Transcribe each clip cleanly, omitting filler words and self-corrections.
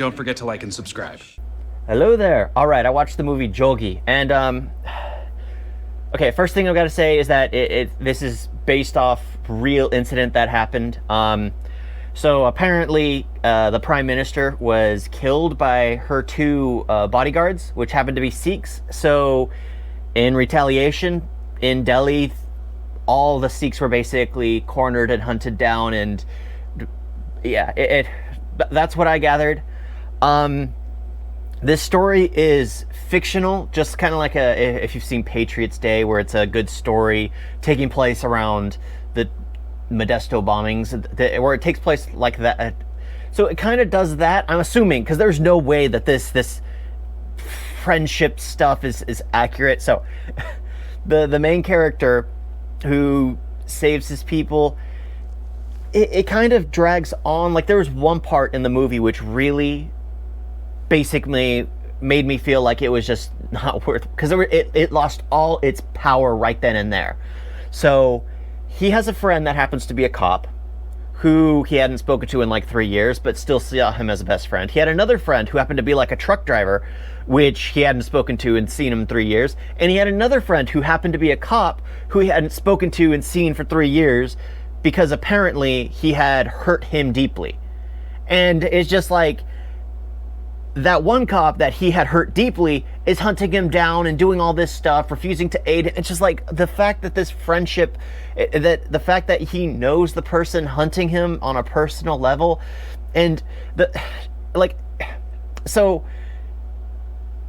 don't forget to like and subscribe. Hello there. All right, I watched the movie Jogi, and okay, first thing I've got to say is that this is based off real incident that happened. So apparently, the Prime Minister was killed by her two bodyguards, which happened to be Sikhs. So, in retaliation, in Delhi, all the Sikhs were basically cornered and hunted down, and yeah, that's what I gathered. This story is fictional, just kind of like if you've seen Patriots Day, where it's a good story taking place around the Modesto bombings, where it takes place like that. So it kind of does that, I'm assuming, because there's no way that this friendship stuff is accurate. So the main character who saves his people, it kind of drags on. Like, there was one part in the movie which really basically made me feel like it was just not worth, because it lost all its power right then and there. So he has a friend that happens to be a cop who he hadn't spoken to in like 3 years, but still saw him as a best friend. He had another friend who happened to be like a truck driver, which he hadn't spoken to and seen him in 3 years. And he had another friend who happened to be a cop who he hadn't spoken to and seen for 3 years, because apparently he had hurt him deeply. And it's just like, that one cop that he had hurt deeply is hunting him down and doing all this stuff, refusing to aid. It's just like the fact that this friendship, that the fact that he knows the person hunting him on a personal level, and so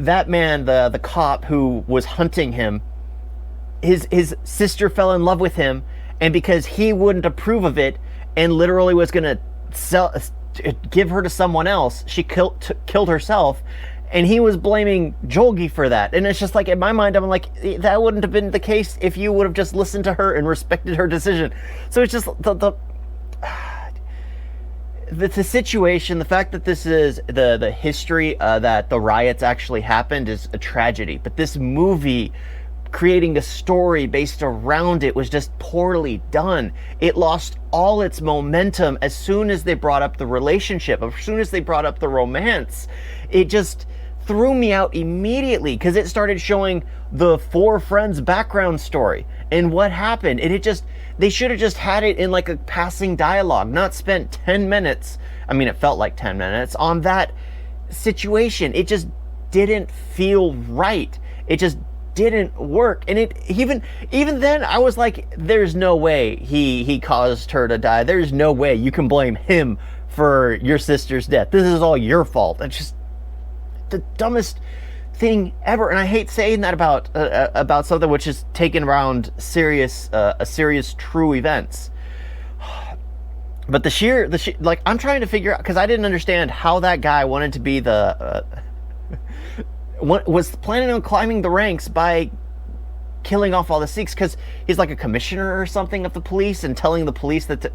that man, the cop who was hunting him, his sister fell in love with him, and because he wouldn't approve of it and literally was gonna give her to someone else, she killed herself, and he was blaming Jogi for that. And it's just like, in my mind, I'm like, that wouldn't have been the case if you would have just listened to her and respected her decision. So it's just the situation, the fact that this is the history that the riots actually happened is a tragedy. But this movie, creating a story based around it, was just poorly done. It lost all its momentum as soon as they brought up the relationship, as soon as they brought up the romance. It just threw me out immediately, because it started showing the four friends' background story and what happened. And they should have just had it in like a passing dialogue, not spent 10 minutes. I mean, it felt like 10 minutes on that situation. It just didn't feel right. It just didn't work. And it even then, I was like, there's no way he caused her to die. There's no way you can blame him for your sister's death. This is all your fault. It's just the dumbest thing ever. And I hate saying that about something which is taken around serious true events. But the sheer like, I'm trying to figure out, because I didn't understand how that guy wanted to be was planning on climbing the ranks by killing off all the Sikhs, because he's like a commissioner or something of the police, and telling the police that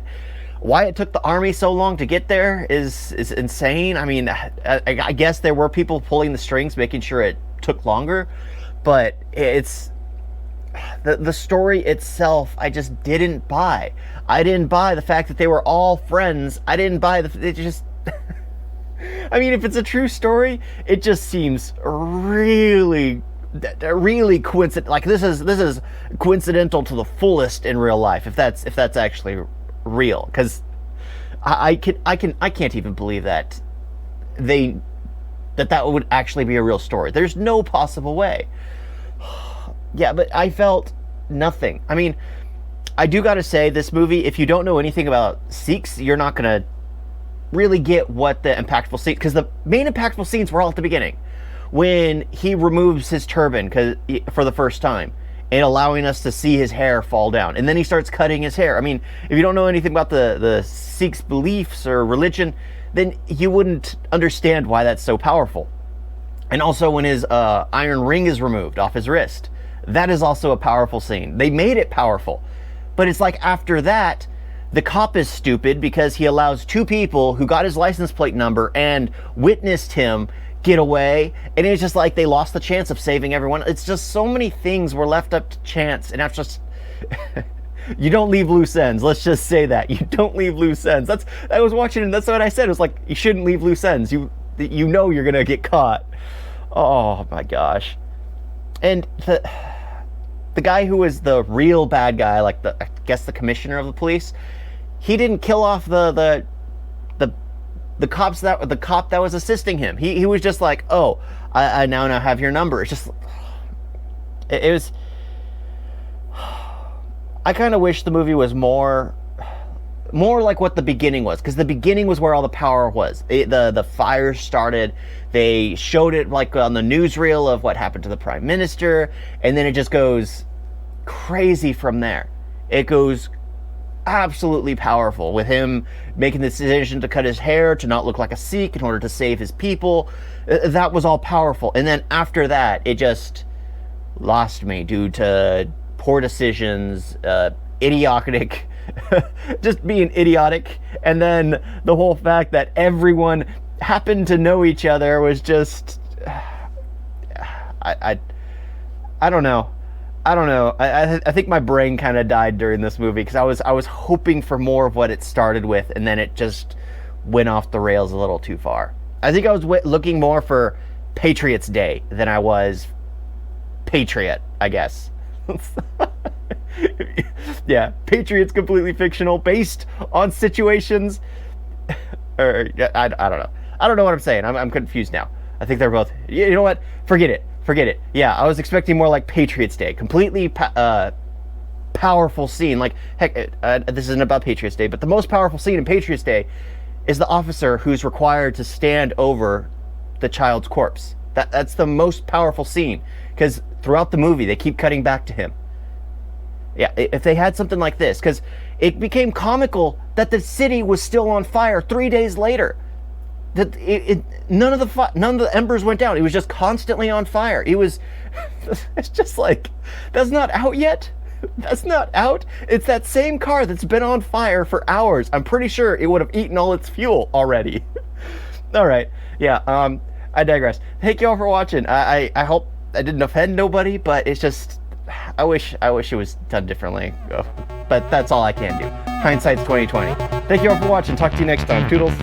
why it took the army so long to get there is insane. I mean, I guess there were people pulling the strings, making sure it took longer, but it's the story itself, I just didn't buy. I didn't buy the fact that they were all friends. I didn't buy it just I mean, if it's a true story, it just seems really coincidental. Like, this is coincidental to the fullest in real life, if that's actually real. Because I can't even believe that that would actually be a real story. There's no possible way. Yeah, but I felt nothing. I mean, I do gotta say, this movie, if you don't know anything about Sikhs, you're not gonna really get what the impactful scene, because the main impactful scenes were all at the beginning, when he removes his turban for the first time and allowing us to see his hair fall down, and then he starts cutting his hair. I mean, if you don't know anything about the Sikhs' beliefs or religion, then you wouldn't understand why that's so powerful. And also when his iron ring is removed off his wrist, that is also a powerful scene. They made it powerful, but it's like, after that, the cop is stupid because he allows two people who got his license plate number and witnessed him get away, and it's just like they lost the chance of saving everyone. It's just so many things were left up to chance, and that's just you don't leave loose ends. Let's just say that you don't leave loose ends. I was watching, and that's what I said. It was like, you shouldn't leave loose ends. you know you're gonna get caught. Oh my gosh. And the guy who was the real bad guy, like I guess the commissioner of the police, he didn't kill off the cop that was assisting him. He was just like, oh, I now have your number. It's just, it was. I kind of wish the movie was more like what the beginning was, because the beginning was where all the power was. The fire started. They showed it like on the newsreel of what happened to the prime minister, and then it just goes crazy from there. It goes absolutely powerful with him making the decision to cut his hair to not look like a Sikh in order to save his people. That was all powerful. And then after that, it just lost me due to poor decisions, idiotic, just being idiotic. And then the whole fact that everyone happened to know each other was just, I don't know. I think my brain kind of died during this movie, because I was hoping for more of what it started with, and then it just went off the rails a little too far. I think I was looking more for Patriots Day than I was Patriot, I guess. Yeah, Patriots completely fictional, based on situations. Or I don't know. I don't know what I'm saying. I'm confused now. I think they're both. You know what? Forget it. Yeah, I was expecting more like Patriots Day. Completely powerful scene. Like, heck, this isn't about Patriots Day, but the most powerful scene in Patriots Day is the officer who's required to stand over the child's corpse. That's the most powerful scene, because throughout the movie, they keep cutting back to him. Yeah, if they had something like this, because it became comical that the city was still on fire 3 days later. That none of the embers went down. It was just constantly on fire. It's just like, that's not out yet. That's not out. It's that same car that's been on fire for hours. I'm pretty sure it would have eaten all its fuel already. All right. Yeah. I digress. Thank you all for watching. I hope I didn't offend nobody, but it's just, I wish it was done differently. But that's all I can do. Hindsight's 2020. Thank you all for watching. Talk to you next time. Toodles.